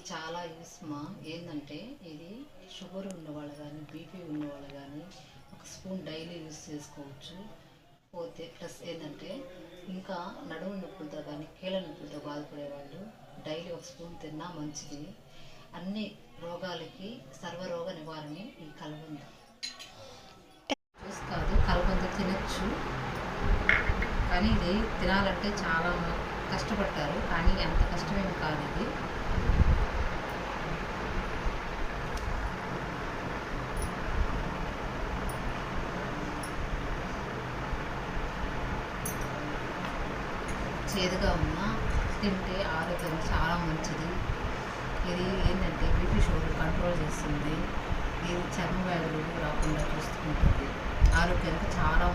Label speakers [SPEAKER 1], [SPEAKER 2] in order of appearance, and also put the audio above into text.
[SPEAKER 1] చాలా యూస్ మా. ఏంటంటే ఇది షుగర్ ఉన్నవాళ్ళు కానీ బీపీ ఉన్నవాళ్ళు కానీ ఒక స్పూన్ డైలీ యూస్ చేసుకోవచ్చు. పోతే ప్లస్ ఏంటంటే ఇంకా నడుము నొప్పులతో కానీ కీళ్ళ నొప్పులతో బాధపడేవాళ్ళు డైలీ ఒక స్పూన్ తిన్నా మంచిది. అన్ని రోగాలకి సర్వరోగ నివారణ ఈ కలబంద. జ్యూస్ కాదు, కలబంద తినచ్చు. కానీ ఇది తినాలంటే చాలా కష్టపడతారు, కానీ అంత కష్టమేమి కాదు ఇది. చేదుగా ఉన్న తింటే ఆరోగ్యం చాలా మంచిది. ఇది ఏంటంటే బీపీ షుగర్ కంట్రోల్ చేస్తుంది. ఇది చర్మ వ్యాధులు రాకుండా చూసుకుంటుంది. ఆరోగ్యానికి చాలా